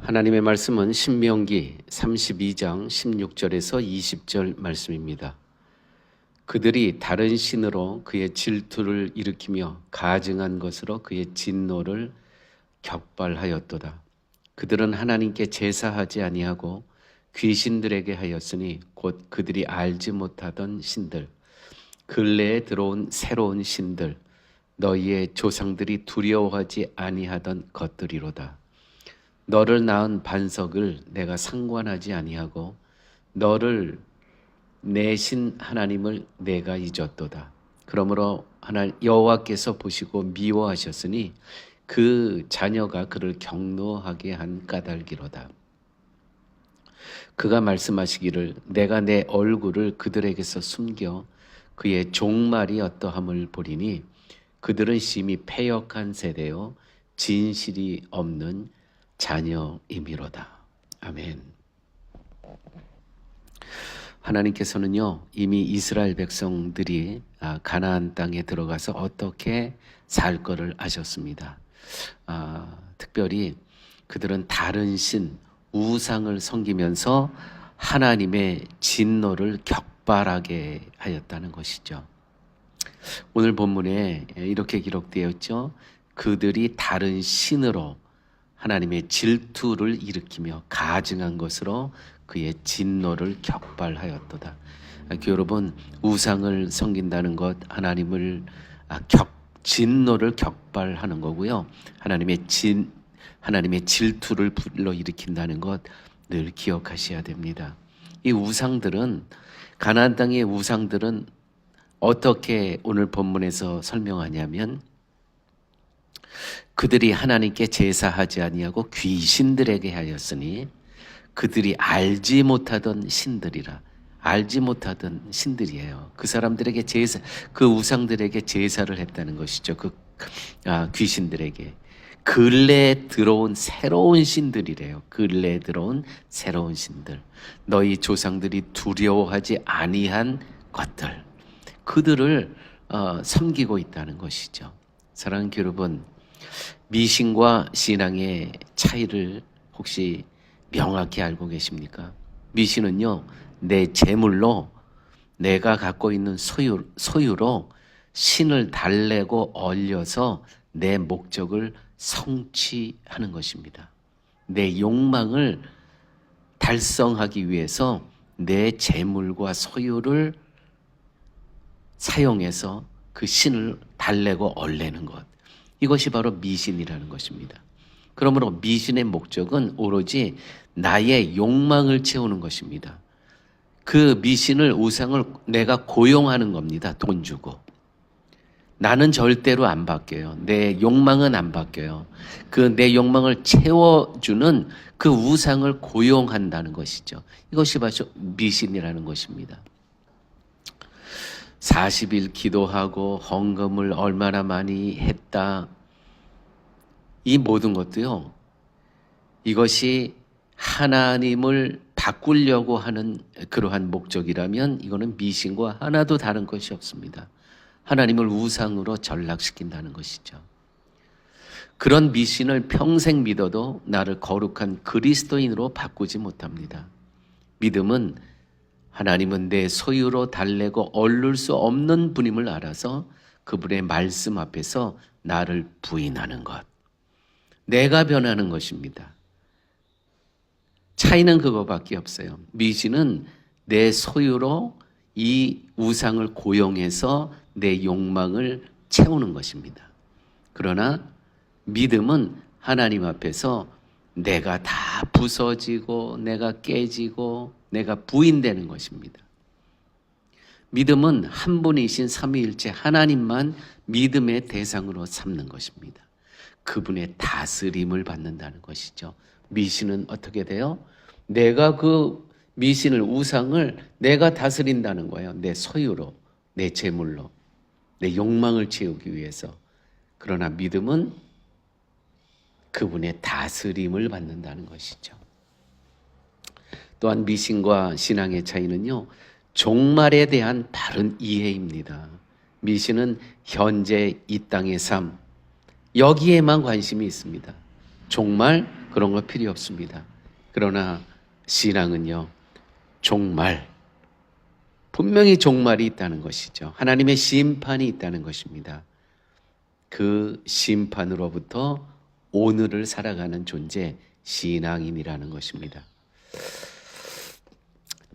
하나님의 말씀은 신명기 32장 16절에서 20절 말씀입니다. 그들이 다른 신으로 그의 질투를 일으키며 가증한 것으로 그의 진노를 격발하였도다. 그들은 하나님께 제사하지 아니하고 귀신들에게 하였으니 곧 그들이 알지 못하던 신들, 근래에 들어온 새로운 신들, 너희의 조상들이 두려워하지 아니하던 것들이로다. 너를 낳은 반석을 내가 상관하지 아니하고 너를 내신 하나님을 내가 잊었도다. 그러므로 여호와께서 보시고 미워하셨으니 그 자녀가 그를 경노하게 한 까닭이로다. 그가 말씀하시기를 내가 내 얼굴을 그들에게서 숨겨 그의 종말이 어떠함을 보리니 그들은 심히 패역한 세대요 진실이 없는 자녀임이로다. 아멘. 하나님께서는요, 이미 이스라엘 백성들이 가나안 땅에 들어가서 어떻게 살 거를 아셨습니다. 특별히 그들은 다른 신, 우상을 섬기면서 하나님의 진노를 격발하게 하였다는 것이죠. 오늘 본문에 이렇게 기록되어 있죠. 그들이 다른 신으로 하나님의 질투를 일으키며 가증한 것으로 그의 진노를 격발하였도다. 여러분, 우상을 섬긴다는 것, 하나님을 진노를 격발하는 거고요. 하나님의 질투를 불러일으킨다는 것 늘 기억하셔야 됩니다. 이 우상들은, 가나안 땅의 우상들은 어떻게 오늘 본문에서 설명하냐면, 그들이 하나님께 제사하지 아니하고 귀신들에게 하였으니 그들이 알지 못하던 신들이라. 알지 못하던 신들이에요. 그 사람들에게 그 우상들에게 제사를 했다는 것이죠. 귀신들에게. 근래에 들어온 새로운 신들이래요. 근래에 들어온 새로운 신들. 너희 조상들이 두려워하지 아니한 것들. 그들을 섬기고 있다는 것이죠. 사랑하는 여러분, 미신과 신앙의 차이를 혹시 명확히 알고 계십니까? 미신은요, 내 재물로 내가 갖고 있는 소유로 신을 달래고 얼려서 내 목적을 성취하는 것입니다. 내 욕망을 달성하기 위해서 내 재물과 소유를 사용해서 그 신을 달래고 얼래는 것. 이것이 바로 미신이라는 것입니다. 그러므로 미신의 목적은 오로지 나의 욕망을 채우는 것입니다. 그 미신을, 우상을 내가 고용하는 겁니다. 돈 주고. 나는 절대로 안 바뀌어요. 내 욕망은 안 바뀌어요. 내 욕망을 채워주는 그 우상을 고용한다는 것이죠. 이것이 바로 미신이라는 것입니다. 40일 기도하고 헌금을 얼마나 많이 했다. 이 모든 것도요, 이것이 하나님을 바꾸려고 하는 그러한 목적이라면 이거는 미신과 하나도 다른 것이 없습니다. 하나님을 우상으로 전락시킨다는 것이죠. 그런 미신을 평생 믿어도 나를 거룩한 그리스도인으로 바꾸지 못합니다. 믿음은 하나님은 내 소유로 달래고 얼룰 수 없는 분임을 알아서 그분의 말씀 앞에서 나를 부인하는 것. 내가 변하는 것입니다. 차이는 그거밖에 없어요. 미신은 내 소유로 이 우상을 고용해서 내 욕망을 채우는 것입니다. 그러나 믿음은 하나님 앞에서 내가 다 부서지고 내가 깨지고 내가 부인되는 것입니다. 믿음은 한 분이신 삼위일체 하나님만 믿음의 대상으로 삼는 것입니다. 그분의 다스림을 받는다는 것이죠. 미신은 어떻게 돼요? 내가 그 미신을, 우상을 내가 다스린다는 거예요. 내 소유로, 내 재물로, 내 욕망을 채우기 위해서. 그러나 믿음은 그분의 다스림을 받는다는 것이죠. 또한 미신과 신앙의 차이는요, 종말에 대한 바른 이해입니다. 미신은 현재 이 땅의 삶, 여기에만 관심이 있습니다. 종말, 그런 거 필요 없습니다. 그러나 신앙은요, 종말, 분명히 종말이 있다는 것이죠. 하나님의 심판이 있다는 것입니다. 그 심판으로부터 오늘을 살아가는 존재, 신앙인이라는 것입니다.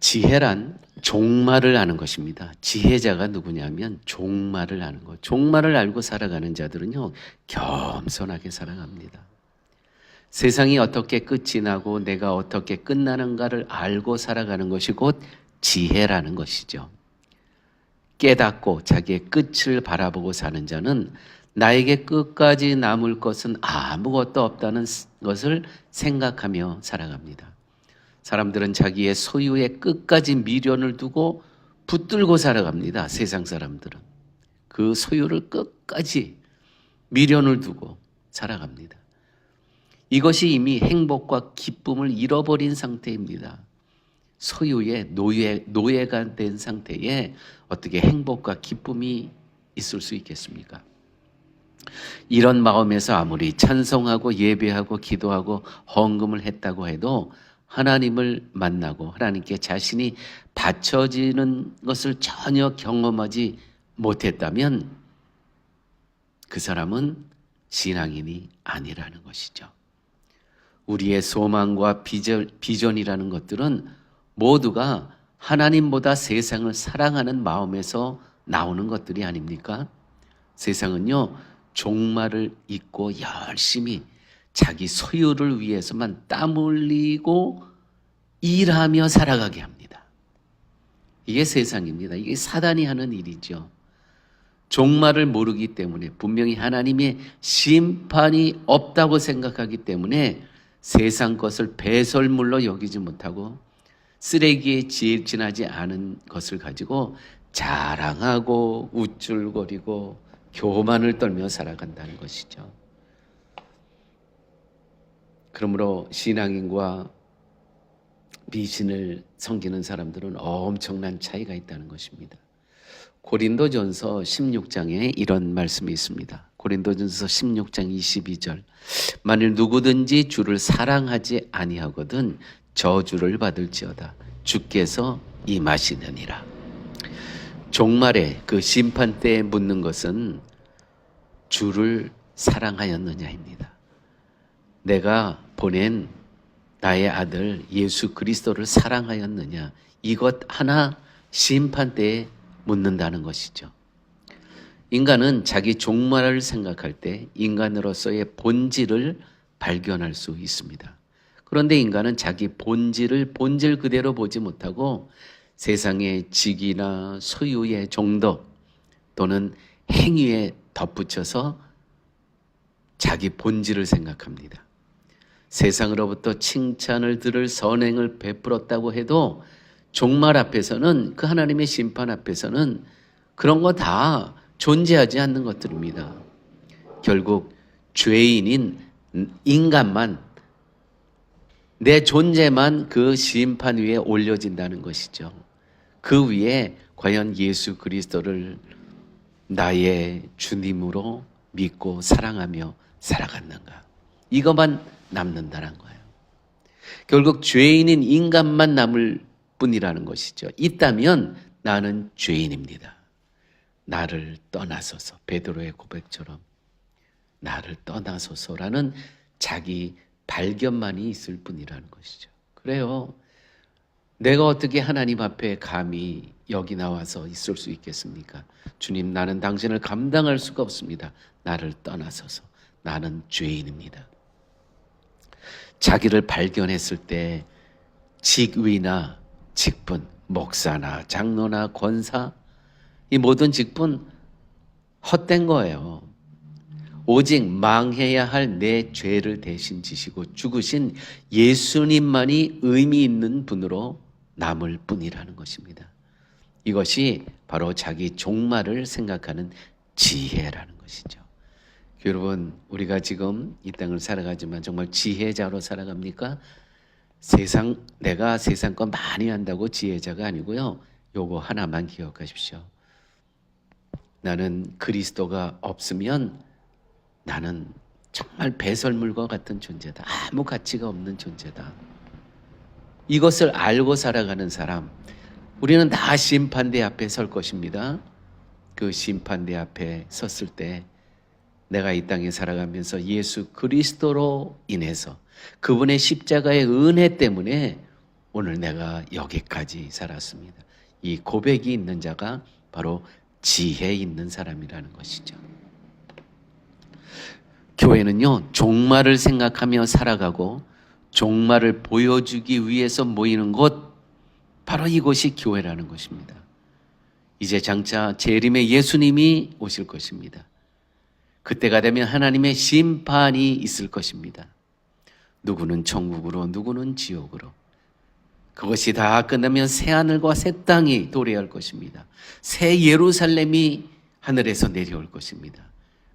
지혜란 종말을 아는 것입니다. 지혜자가 누구냐면 종말을 아는 것. 종말을 알고 살아가는 자들은요, 겸손하게 살아갑니다. 세상이 어떻게 끝이 나고 내가 어떻게 끝나는가를 알고 살아가는 것이 곧 지혜라는 것이죠. 깨닫고 자기의 끝을 바라보고 사는 자는 나에게 끝까지 남을 것은 아무것도 없다는 것을 생각하며 살아갑니다. 사람들은 자기의 소유의 끝까지 미련을 두고 붙들고 살아갑니다. 세상 사람들은 그 소유를 끝까지 미련을 두고 살아갑니다. 이것이 이미 행복과 기쁨을 잃어버린 상태입니다. 소유의 노예가 된 상태에 어떻게 행복과 기쁨이 있을 수 있겠습니까? 이런 마음에서 아무리 찬송하고 예배하고 기도하고 헌금을 했다고 해도 하나님을 만나고 하나님께 자신이 바쳐지는 것을 전혀 경험하지 못했다면 그 사람은 신앙인이 아니라는 것이죠. 우리의 소망과 비전이라는 것들은 모두가 하나님보다 세상을 사랑하는 마음에서 나오는 것들이 아닙니까? 세상은요, 종말을 잊고 열심히 자기 소유를 위해서만 땀 흘리고 일하며 살아가게 합니다. 이게 세상입니다. 이게 사단이 하는 일이죠. 종말을 모르기 때문에, 분명히 하나님의 심판이 없다고 생각하기 때문에 세상 것을 배설물로 여기지 못하고 쓰레기에 지나지 않은 것을 가지고 자랑하고 우쭐거리고 교만을 떨며 살아간다는 것이죠. 그러므로 신앙인과 미신을 섬기는 사람들은 엄청난 차이가 있다는 것입니다. 고린도전서 16장에 이런 말씀이 있습니다. 고린도전서 16장 22절. 만일 누구든지 주를 사랑하지 아니하거든 저주를 받을지어다. 주께서 임하시느니라. 종말에 그 심판 때에 묻는 것은 주를 사랑하였느냐입니다. 내가 보낸 나의 아들 예수 그리스도를 사랑하였느냐, 이것 하나 심판 때에 묻는다는 것이죠. 인간은 자기 종말을 생각할 때 인간으로서의 본질을 발견할 수 있습니다. 그런데 인간은 자기 본질 그대로 보지 못하고 세상의 직이나 소유의 정도 또는 행위에 덧붙여서 자기 본질을 생각합니다. 세상으로부터 칭찬을 들을 선행을 베풀었다고 해도 종말 앞에서는, 그 하나님의 심판 앞에서는 그런 거 다 존재하지 않는 것들입니다. 결국 죄인인 인간만, 내 존재만 그 심판 위에 올려진다는 것이죠. 그 위에 과연 예수 그리스도를 나의 주님으로 믿고 사랑하며 살아갔는가, 이것만 남는다는 거예요. 결국 죄인인 인간만 남을 뿐이라는 것이죠. 있다면 나는 죄인입니다. 나를 떠나소서, 베드로의 고백처럼 나를 떠나소서라는 자기 발견만이 있을 뿐이라는 것이죠. 그래요. 내가 어떻게 하나님 앞에 감히 여기 나와서 있을 수 있겠습니까? 주님, 나는 당신을 감당할 수가 없습니다. 나를 떠나소서, 나는 죄인입니다. 자기를 발견했을 때 직위나 직분, 목사나 장로나 권사, 이 모든 직분 헛된 거예요. 오직 망해야 할 내 죄를 대신 지시고 죽으신 예수님만이 의미 있는 분으로 남을 뿐이라는 것입니다. 이것이 바로 자기 종말을 생각하는 지혜라는 것이죠. 여러분, 우리가 지금 이 땅을 살아가지만 정말 지혜자로 살아갑니까? 내가 세상 거 많이 한다고 지혜자가 아니고요. 요거 하나만 기억하십시오. 나는 그리스도가 없으면 나는 정말 배설물과 같은 존재다. 아무 가치가 없는 존재다. 이것을 알고 살아가는 사람, 우리는 다 심판대 앞에 설 것입니다. 그 심판대 앞에 섰을 때 내가 이 땅에 살아가면서 예수 그리스도로 인해서 그분의 십자가의 은혜 때문에 오늘 내가 여기까지 살았습니다. 이 고백이 있는 자가 바로 지혜 있는 사람이라는 것이죠. 교회는요, 종말을 생각하며 살아가고 종말을 보여주기 위해서 모이는 곳, 바로 이곳이 교회라는 것입니다. 이제 장차 재림의 예수님이 오실 것입니다. 그때가 되면 하나님의 심판이 있을 것입니다. 누구는 천국으로, 누구는 지옥으로. 그것이 다 끝나면 새하늘과 새 땅이 도래할 것입니다. 새 예루살렘이 하늘에서 내려올 것입니다.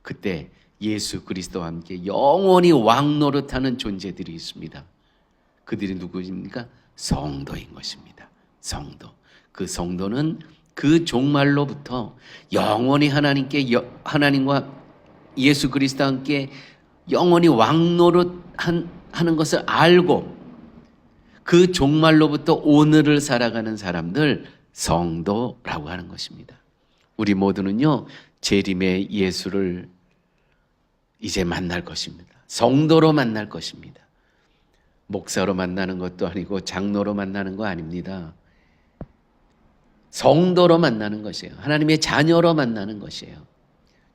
그때 예수 그리스도와 함께 영원히 왕노릇하는 존재들이 있습니다. 그들이 누구입니까? 성도인 것입니다. 성도. 그 성도는 그 종말로부터 영원히 하나님과 예수 그리스도와 함께 영원히 왕노릇하는 것을 알고 그 종말로부터 오늘을 살아가는 사람들, 성도라고 하는 것입니다. 우리 모두는요, 재림의 예수를 이제 만날 것입니다. 성도로 만날 것입니다. 목사로 만나는 것도 아니고 장로로 만나는 거 아닙니다. 성도로 만나는 것이에요. 하나님의 자녀로 만나는 것이에요.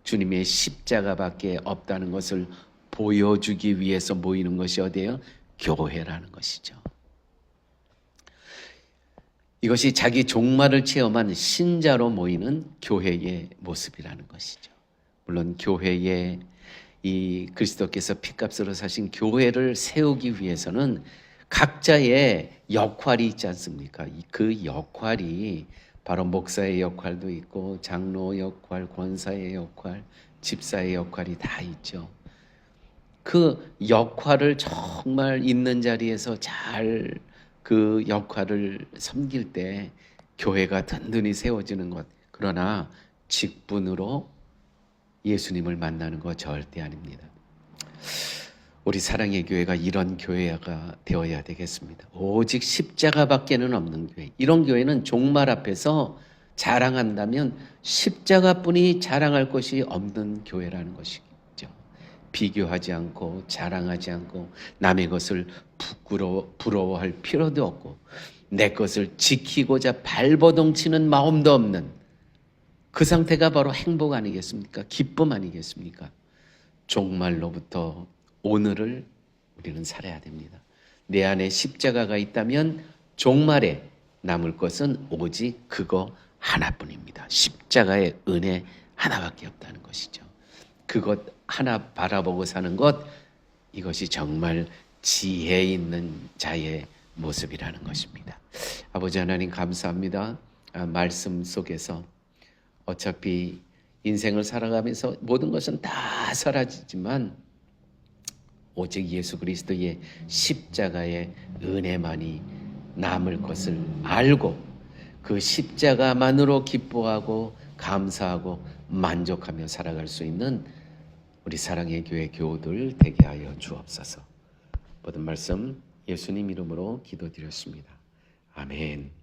주님의 십자가밖에 없다는 것을 보여주기 위해서 모이는 것이 어디예요? 교회라는 것이죠. 이것이 자기 종말을 체험한 신자로 모이는 교회의 모습이라는 것이죠. 물론 교회에 이 그리스도께서 피값으로 사신 교회를 세우기 위해서는 각자의 역할이 있지 않습니까? 그 역할이 바로 목사의 역할도 있고 장로 역할, 권사의 역할, 집사의 역할이 다 있죠. 그 역할을 정말 있는 자리에서 잘 그 역할을 섬길 때 교회가 든든히 세워지는 것. 그러나 직분으로 예수님을 만나는 거 절대 아닙니다. 우리 사랑의 교회가 이런 교회가 되어야 되겠습니다. 오직 십자가밖에는 없는 교회. 이런 교회는 종말 앞에서 자랑한다면 십자가뿐이 자랑할 것이 없는 교회라는 것이죠. 비교하지 않고 자랑하지 않고 남의 것을 부러워할 필요도 없고 내 것을 지키고자 발버둥치는 마음도 없는 그 상태가 바로 행복 아니겠습니까? 기쁨 아니겠습니까? 종말로부터 오늘을 우리는 살아야 됩니다. 내 안에 십자가가 있다면 종말에 남을 것은 오직 그거 하나뿐입니다. 십자가의 은혜 하나밖에 없다는 것이죠. 그것 하나 바라보고 사는 것, 이것이 정말 지혜 있는 자의 모습이라는 것입니다. 아버지 하나님 감사합니다. 말씀 속에서 어차피 인생을 살아가면서 모든 것은 다 사라지지만 오직 예수 그리스도의 십자가의 은혜만이 남을 것을 알고 그 십자가만으로 기뻐하고 감사하고 만족하며 살아갈 수 있는 우리 사랑의 교회 교우들 되게 하여 주옵소서. 모든 말씀 예수님 이름으로 기도드렸습니다. 아멘.